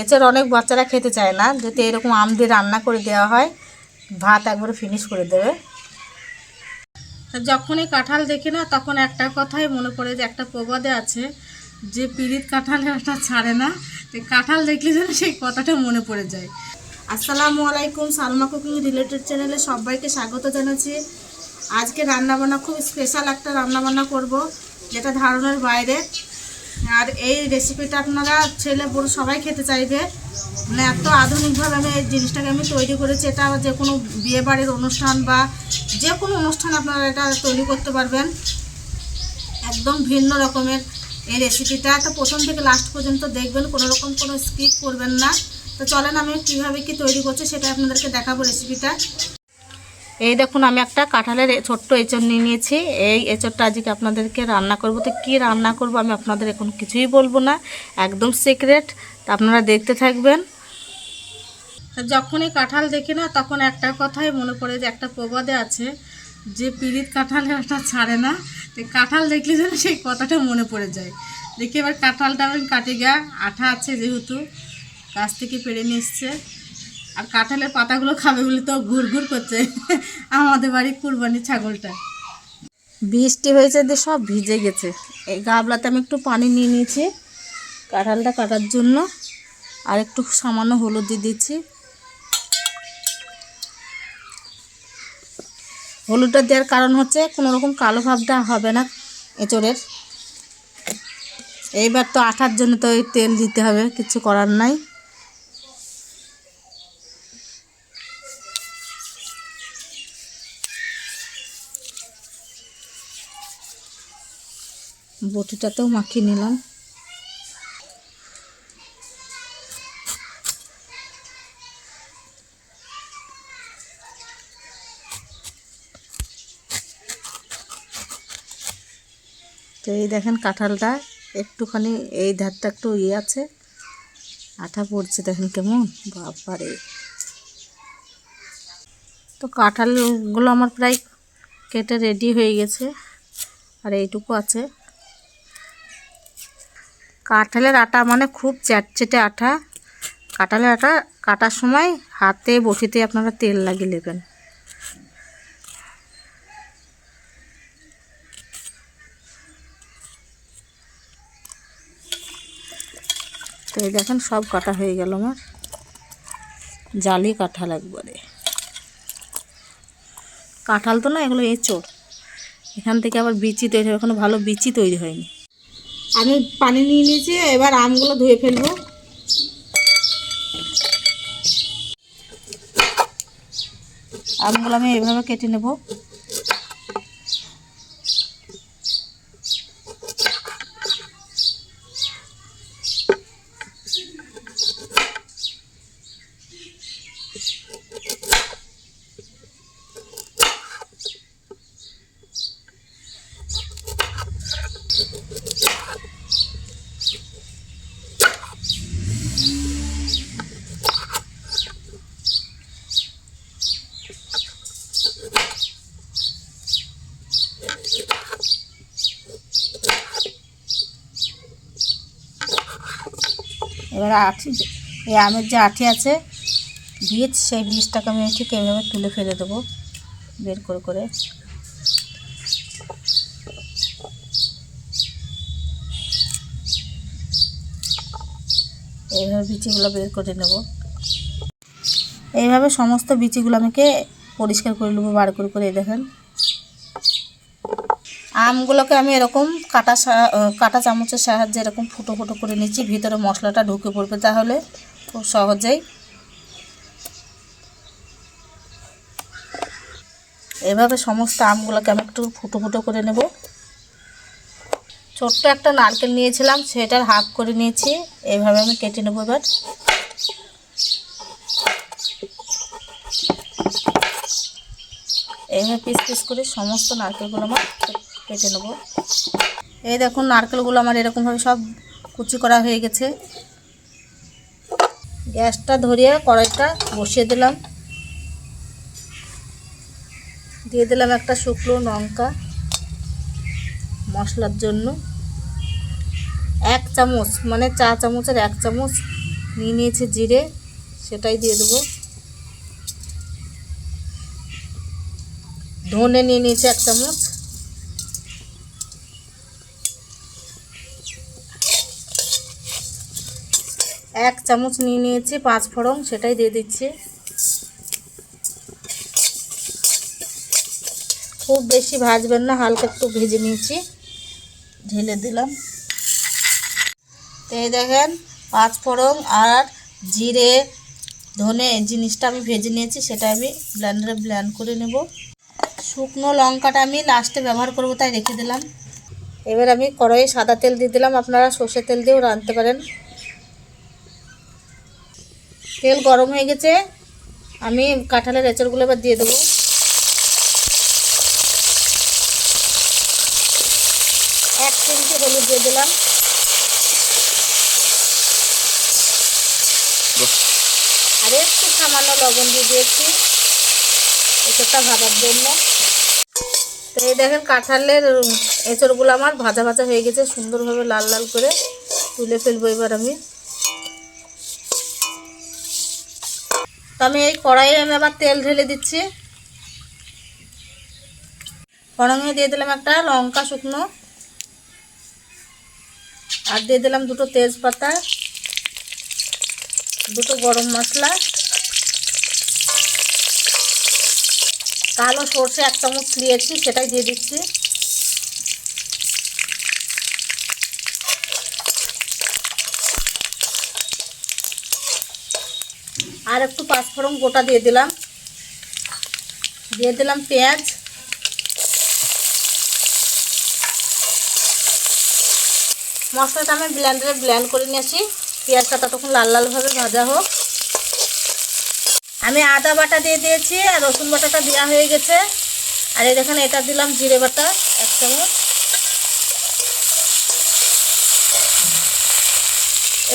এছাড়া অনেক বাচ্চারা খেতে চায় না, যদি এরকম আম দিয়ে রান্না করে দেওয়া হয় ভাত একবারে ফিনিশ করে দেবে। যখনই কাঁঠাল দেখি না তখন একটা কথাই মনে পড়ে, যে একটা প্রবাদে আছে যে পিরিত কাঁঠালের আটা ছাড়ে না। কাঁঠাল দেখলে যেন সেই কথাটা মনে পড়ে যায়। আসসালামু আলাইকুম, সালমা কুকিং রিলেটেড চ্যানেলে সবাইকে স্বাগত জানাচ্ছি। আজকে রান্নাবান্না খুব স্পেশাল একটা রান্নাবান্না করব, যেটা ধারণার বাইরে। আর এই রেসিপিটা আপনারা ছেলে বড় সবাই খেতে চাইবে, মানে এত আধুনিকভাবে আমি এই জিনিসটাকে আমি তৈরি করেছি। এটা যে কোনো বিয়েবাড়ির অনুষ্ঠান বা যে কোনো অনুষ্ঠান আপনারা এটা তৈরি করতে পারবেন, একদম ভিন্ন রকমের এই রেসিপিটা। তো প্রথম থেকে লাস্ট পর্যন্ত দেখবেন, কোনো রকম কোনো স্কিপ করবেন না। তো চলেন আমি কীভাবে কি তৈরি করছি সেটা আপনাদেরকে দেখাবো রেসিপিটা। এই দেখুন, আমি একটা কাঁঠালের ছোট্ট এঁচড় নিয়ে নিয়েছি। এই এঁচড়টা আজকে আপনাদেরকে রান্না করব। তো কী রান্না করব আমি আপনাদের এখন কিছুই বলবো না, একদম সিক্রেট। তা আপনারা দেখতে থাকবেন। যখনই কাঁঠাল দেখি না তখন একটা কথাই মনে পড়ে, যে একটা প্রবাদে আছে যে পিরিত কাঁঠালের আটা ছাড়ে না। তো কাঁঠাল দেখলে যেন সেই কথাটা মনে পড়ে যায়। দেখি এবার কাঁঠালটা আমি কাটি গা, আঠা আছে যেহেতু, গাছ থেকে পেড়ে নিয়ে এসছে। আর কাঁঠালের পাতাগুলো খাবে বলে তো ঘুরঘুর করছে আমাদের বাড়ির কুরবানি ছাগলটা। বৃষ্টি হয়েছে দিয়ে সব ভিজে গেছে। এই গাবলাতে আমি একটু পানি নিয়ে নিয়েছি কাঁঠালটা কাটার জন্য, আর একটু সামান্য হলুদ দিয়ে দিচ্ছি। হলুদটা দেওয়ার কারণ হচ্ছে কোনো রকম কালো ভাবটা হবে না এঁচড়ের। এইবার তো আঠার জন্য তো ওই তেল দিতে হবে, কিছু করার নাই। বটিটাতেও মাখিয়ে নিলাম। তো এই দেখেন কাঁঠালটা একটুখানি এই ধারটা একটু আছে, আঠা পড়ছে, দেখেন কেমন, বাবারে। তো কাঁঠালগুলো আমার প্রায় কেটে রেডি হয়ে গেছে, আর এইটুকু আছে। কাঁঠালের আটা মানে খুব চ্যাটচেটে আটা। কাঁঠালের আটা কাটার সময় হাতে বটিতে আপনারা তেল লাগিয়ে নেবেন। তো এই দেখেন সব কাটা হয়ে গেল আমার, জালি কাঁঠাল একবারে। কাঁঠাল তো না, এগুলো এঁচড়। এখান থেকে আবার বিচি তৈরি হয়, এখনো ভালো বিচি তৈরি হয়নি। আমি পানি নিয়ে নিয়েছি, এবার আমগুলো ধুয়ে ফেলবো। আমগুলো আমি এইভাবে কেটে নেব। এবার এই আমের যে আঠি আছে বীজ, সেই বীজটাকে আমি ঠিক এইভাবে তুলে ফেলে দেবো বের করে করে। এইভাবে বিচিগুলো বের করে নেব। এইভাবে সমস্ত বিচিগুলো আমাকে পরিষ্কার করে নেবো বার করে করে। দেখেন আমগুলোকে আমি এরকম কাটা চামচের সাহায্যে এরকম ফুটো ফুটো করে নিচ্ছি, ভিতরে মশলাটা ঢুকে পড়বে তাহলে খুব সহজেই। এভাবে সমস্ত আমগুলোকে আমি একটু ফুটো ফুটো করে নেব। ছোট্ট একটা নারকেল নিয়েছিলাম, সেটার হাফ করে নিয়েছি, এইভাবে আমি কেটে নেব। এবার এইভাবে পিস পিস করে সমস্ত নারকেলগুলো আমার কেটে নেব। এই দেখুন নারকেলগুলো আমার এরকমভাবে সব কুচি করা হয়ে গেছে। গ্যাসটা ধরিয়ে কড়াইটা বসিয়ে দিলাম, দিয়ে দিলাম একটা শুকনো লঙ্কা মশলার জন্য, 1 চামচ মানে চা চামচের 1 চামচ নিয়ে নিয়েছি জিরে, সেটাই দিয়ে দেবো। ধনে নিয়ে নিয়েছি 1 চামচ, এক চামচ নিয়ে নিয়েছি 5 ফোড়ন, সেটাই দিয়ে দিচ্ছি। খুব বেশি ভাজবেন না, হালকা একটু ভেজে নিয়েছি, ঢেলে দিলাম। তো এই দেখেন 5 ফোড়ন আর জিরে ধনে জিনিসটা আমি ভেজে নিয়েছি, সেটা আমি ব্লেন্ডারে ব্লেন্ড করে নেব। শুকনো লঙ্কাটা আমি লাস্টে ব্যবহার করব, তাই রেখে দিলাম। এবার আমি কড়াইয়ে সাদা তেল দিয়ে দিলাম, আপনারা সর্ষের তেল দিয়েও রাঁধতে পারেন। তেল গরম হয়ে গেছে, আমি কাঁঠালের এঁচড়গুলো এবার দিয়ে দেবো। এক চিমটি হলুদ দিয়ে দিলাম, আর একটু সামান্য লবণ দিয়ে দিয়েছি এঁচড়টা ভাজার জন্য। তো এই দেখেন কাঁঠালের এঁচড়গুলো আমার ভাজা ভাজা হয়ে গেছে, সুন্দরভাবে লাল লাল করে তুলে ফেলবো এবার আমি। তো আমি এই কড়াইয়ে আমি আবার তেল ঢেলে দিচ্ছি। ফোড়নে দিয়ে দিলাম একটা লঙ্কা শুকনো, আর দিয়ে দিলাম 2টো তেজপাতা, 2টো গরম মশলা, কালো সর্ষে 1 চামচ দিয়েছি, সেটাই দিয়ে দিচ্ছি। আর একটু 5 ফোড়ন গোটা দিয়ে দিলাম, পেঁয়াজ, মশলাটা আমি ব্লেন্ডারে ব্লেন্ড করে নিয়েছি। পেঁয়াজটা ততক্ষণ লাল লালভাবে ভাজা হোক। আমি আদা বাটা দিয়ে দিয়েছি, আর রসুন বাটাটা দেওয়া হয়ে গেছে। আর এই দেখেন এটা দিলাম জিরে বাটা 1 চামচ,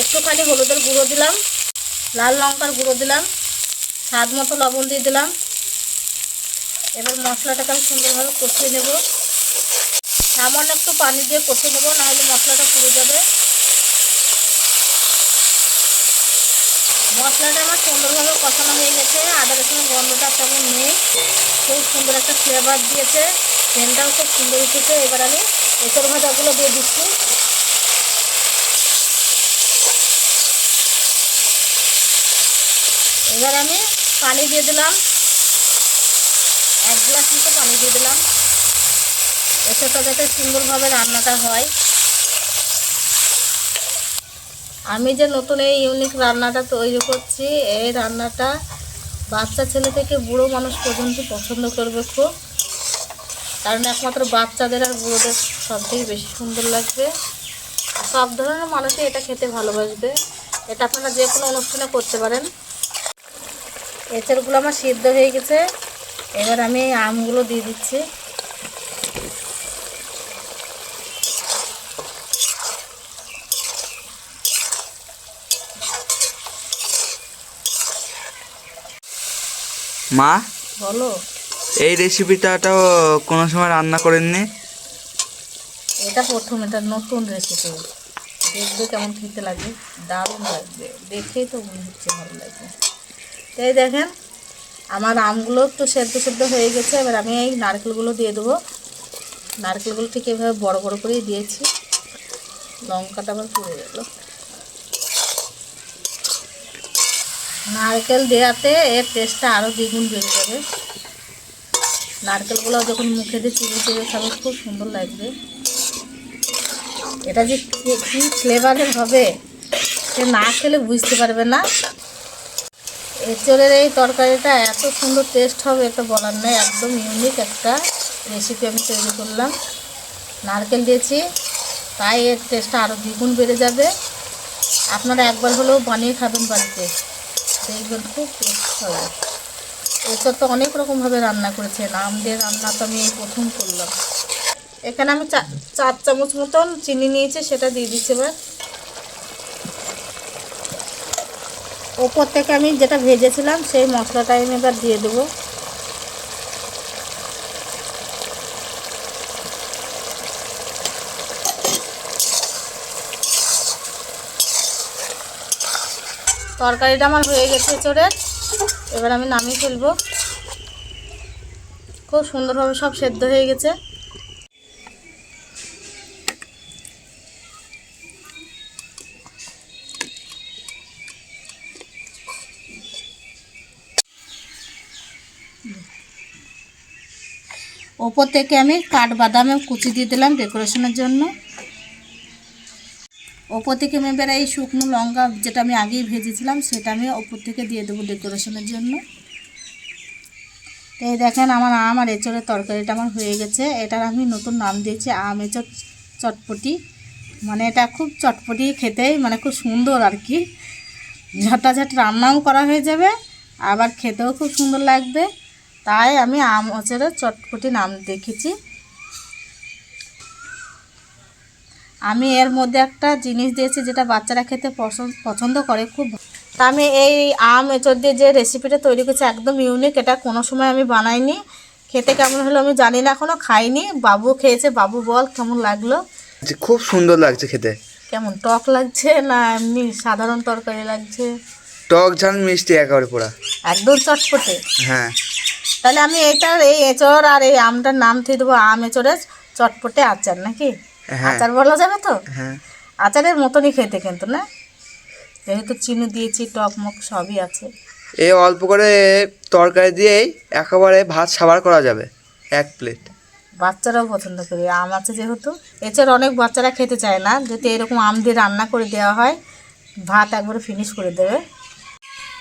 একটুখানি হলুদের গুঁড়ো দিলাম, লাল লঙ্কার গুঁড়ো দিলাম, স্বাদ মতো লবণ দিয়ে দিলাম। এবার মশলাটাকে আমি সুন্দরভাবে কষিয়ে নেব। সামান্য একটু পানি দিয়ে কষিয়ে নেব, নাহলে মশলাটা পুড়ে যাবে। মশলাটা আমার সুন্দরভাবে কষানো হয়ে গেছে, আদা রসুনের গন্ধটা তেমন নেই, খুব সুন্দর একটা ফ্লেভার দিয়েছে, সেন্টটাও খুব সুন্দর উঠেছে। এবার আমি এঁচড় ভাজাগুলো দিয়ে দিচ্ছি। এবার আমি পানি দিয়ে দিলাম, 1 গ্লাস মতো পানি দিয়ে দিলাম, এঁচড়টা যাতে সুন্দরভাবে রান্নাটা হয়। আমি যে নতুন এই ইউনিক রান্নাটা তৈরি করছি, এই রান্নাটা বাচ্চা ছেলে থেকে বুড়ো মানুষ পর্যন্ত পছন্দ করবে খুব, কারণ একমাত্র বাচ্চাদের আর বুড়োদের সবথেকে বেশি সুন্দর লাগবে। সব ধরনের মানুষই এটা খেতে ভালোবাসবে। এটা আপনারা যে কোনো অনুষ্ঠানে করতে পারেন। এঁচড়গুলো আমার সিদ্ধ হয়ে গেছে, এবার আমি এই আমগুলো দিয়ে দিচ্ছি। মা, বলো। এই রেসিপিটাও কোনো সময় রান্না করেননি? এটা প্রথম, এটা নতুন রেসিপি, দেখবে কেমন খেতে লাগে, দারুণ লাগবে, দেখেই তো মনে হচ্ছে ভালো লাগবে। তো এই দেখেন আমার আমগুলো একটু সেদ্ধ হয়ে গেছে। এবার আমি এই নারকেলগুলো দিয়ে দেবো। নারকেলগুলো ঠিক এভাবে বড় বড় করেই দিয়েছি। লঙ্কাটা আবার পুড়ে গেল। নারকেল দেওয়াতে এর টেস্টটা আরও দ্বিগুণ বেড়ে যাবে। নারকেলগুলো যখন মুখে দিয়ে চিড়ে খাবে খুব সুন্দর লাগবে। এটা যে কী ফ্লেভারের হবে সে না খেলে বুঝতে পারবে না। এঁচড়ের এই তরকারিটা এত সুন্দর টেস্ট হবে এটা বলার নেই, একদম ইউনিক একটা রেসিপি আমি তৈরি করলাম। নারকেল দিয়েছি তাই এর টেস্টটা আরও দ্বিগুণ বেড়ে যাবে। আপনারা একবার হলেও বানিয়ে খাবেন বাড়িতে, দেখবেন খুব টেস্ট হবে। এঁচড় তো অনেক রকমভাবে রান্না করেছেন, আম দিয়ে রান্না তো আমি এই প্রথম করলাম। এখানে আমি 4 চামচ মতন চিনি নিয়েছি, সেটা দিয়ে দিচ্ছি। এবার ওপর থেকে আমি যেটা ভেজেছিলাম সেই মশলাটা আমি এবার দিয়ে দেবো। তরকারিটা আমার হয়ে গেছে এঁচোড়ের। এবার আমি নামিয়ে ফেলবো। খুব সুন্দরভাবে সব সেদ্ধ হয়ে গেছে। ওপর থেকে আমি কাঠবাদামে কুচি দিয়ে দিলাম ডেকোরেশনের জন্য। ওপর থেকে আমি এবার এই শুকনো লঙ্কা যেটা আমি আগেই ভেজেছিলাম সেটা আমি ওপর থেকে দিয়ে দেবো ডেকোরেশনের জন্য। তো এই দেখেন আমার আম আর এঁচোড়ের তরকারিটা আমার হয়ে গেছে। এটার আমি নতুন নাম দিয়েছি আম এঁচোড় চটপটি। মানে এটা খুব চটপটি খেতেই, মানে খুব সুন্দর আর কি। ঝটাঝট রান্নাও করা হয়ে যাবে, আবার খেতেও খুব সুন্দর লাগবে। তাই আমি আম এঁচোড়ের চটপটি নাম দেখেছি। আমি এর মধ্যে একটা জিনিস দিয়েছি যেটা বাচ্চারা খেতে পছন্দ করে খুব। তা আমি এই আম এঁচোড় দিয়ে যে রেসিপিটা তৈরি করছি একদম ইউনিক। এটা কোনো সময় আমি বানাইনি। খেতে কেমন হলো আমি জানি না, এখনও খাইনি। বাবু খেয়েছে, বাবু বল কেমন লাগলো। খুব সুন্দর লাগছে খেতে। কেমন টক লাগছে না এমনি সাধারণ তরকারি লাগছে? টক ঝাল মিষ্টি একেবারে পুরা, একদম চটপটে। হ্যাঁ। তাহলে আমি এই এঁচোড় আর এই আমটার নাম দিয়ে দেবো আম এঁচোড়ের চটপটে আচার, নাকি? হ্যাঁ। আচার বলা যাবে তো? হ্যাঁ। আচারের মতনই খেতে কিন্তু, না? যেহেতু চিনি দিয়েছি, টক মুখ সবই আছে। এই অল্প করে তরকারি দিয়েই একেবারে ভাত সাবার করা যাবে, 1 প্লেট। বাচ্চারাও পছন্দ করে, আম আছে যেহেতু। এছাড়া অনেক বাচ্চারা খেতে চায় না, যদি এরকম আম দিয়ে রান্না করে দেওয়া হয় ভাত একবারে ফিনিশ করে দেবে।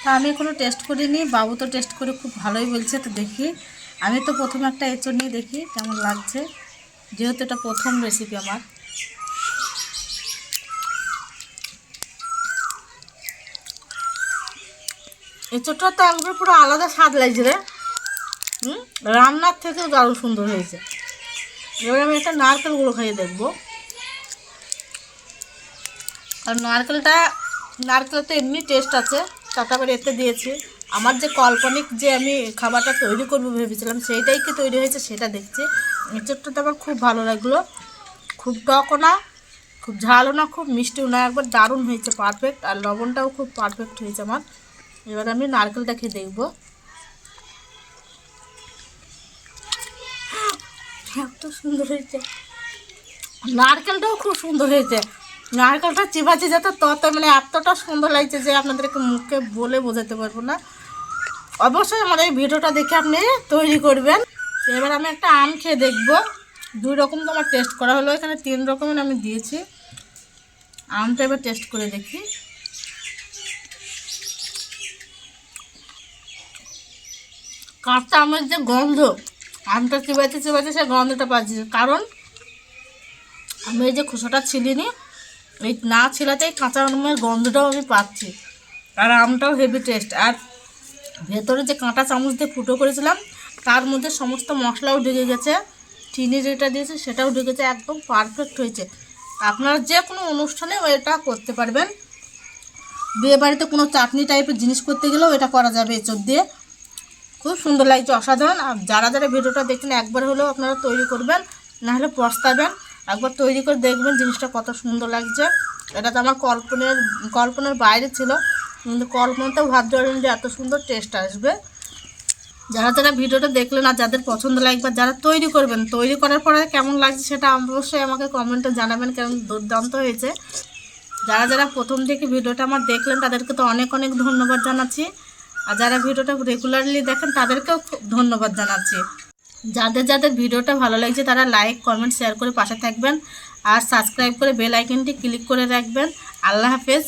তা আমি কোনো টেস্ট করিনি, বাবু তো টেস্ট করে খুব ভালোই বলছে। তো দেখি, আমি তো প্রথমে একটা এঁচোড় নিয়ে দেখি কেমন লাগছে, যেহেতু এটা প্রথম রেসিপি আমার। এঁচোড়টা তো একবার পুরো আলাদা স্বাদ লাগছে রে। রান্নার থেকেও দারুণ সুন্দর হয়েছে। এবার আমি একটা নারকেল গুঁড়ো খাইয়ে দেখবো। আর নারকেলের তো এমনি টেস্ট আছে, তাতে আবার এতে দিয়েছি। আমার যে কাল্পনিক যে আমি খাবারটা তৈরি করবো ভেবেছিলাম সেইটাই কি তৈরি হয়েছে সেটা দেখছি। এঁচোড়টা তো আমার খুব ভালো লাগলো। খুব টকও না, খুব ঝালও না, খুব মিষ্টিও না, একবার দারুণ হয়েছে, পারফেক্ট। আর লবণটাও খুব পারফেক্ট হয়েছে আমার। এবার আমি নারকেলটা খেয়ে দেখবো। এত সুন্দর হয়েছে, নারকেলটাও খুব সুন্দর হয়েছে। নারকেলটা চিবাচ্ছি যাতে তত মানে এতটা সুন্দর লাগছে যে আপনাদেরকে মুখে বলে বোঝাতে পারবো না। অবশ্যই আমার এই ভিডিওটা দেখে আপনি তৈরি করবেন। এবার আমি একটা আম খেয়ে দেখবো। 2 রকম তো আমার টেস্ট করা হলো, এখানে 3 রকমের আমি দিয়েছি। আমটা এবার টেস্ট করে দেখি। কাঁচা আমের যে গন্ধ, আমটা চিবাইতে সে গন্ধটা পাচ্ছি। কারণ আমি এই যে খোসাটা ছিলিনি, এই না ছিলাতেই কাঁচা আমের গন্ধটাও আমি পাচ্ছি। আর আমটাও হেভি টেস্ট। আর ভেতরে যে কাঁটা চামচ দিয়ে ফুটো করেছিলাম তার মধ্যে সমস্ত মশলাও ঢুকে গেছে, চিনি যেটা দিয়েছে সেটাও ঢুকেছে, একদম পারফেক্ট হয়েছে। আপনারা যে কোনো অনুষ্ঠানে এটা করতে পারবেন। বিয়ে বাড়িতে কোনো চাটনি টাইপের জিনিস করতে গেলেও এটা করা যাবে এঁচোড় দিয়ে। খুব সুন্দর লাগছে, অসাধারণ। আর যারা ভিডিওটা দেখছেন একবার হলেও আপনারা তৈরি করবেন, না হলে পস্তাবেন। একবার তৈরি করে দেখবেন জিনিসটা কত সুন্দর লাগছে। এটা তো আমার কল্পনার বাইরে ছিল, কিন্তু কল্পনাতেও ভাবতে পারেন যে এত সুন্দর টেস্ট আসবে। যারা ভিডিওটা দেখলেন আর যাদের পছন্দ লাগবে, যারা তৈরি করবেন, তৈরি করার পরে কেমন লাগছে সেটা অবশ্যই আমাকে কমেন্টে জানাবেন, কারণ দুর্দান্ত হয়েছে। যারা প্রথম থেকে ভিডিওটা আমার দেখলেন তাদেরকে তো অনেক অনেক ধন্যবাদ জানাচ্ছি। আর যারা ভিডিওটা রেগুলারলি দেখেন তাদেরকেও ধন্যবাদ জানাচ্ছি। যাদের ভিডিওটা ভালো লাগছে তারা লাইক, কমেন্ট, শেয়ার করে পাশে থাকবেন। আর সাবস্ক্রাইব করে বেল আইকনটি ক্লিক করে রাখবেন। আল্লাহ হাফেজ।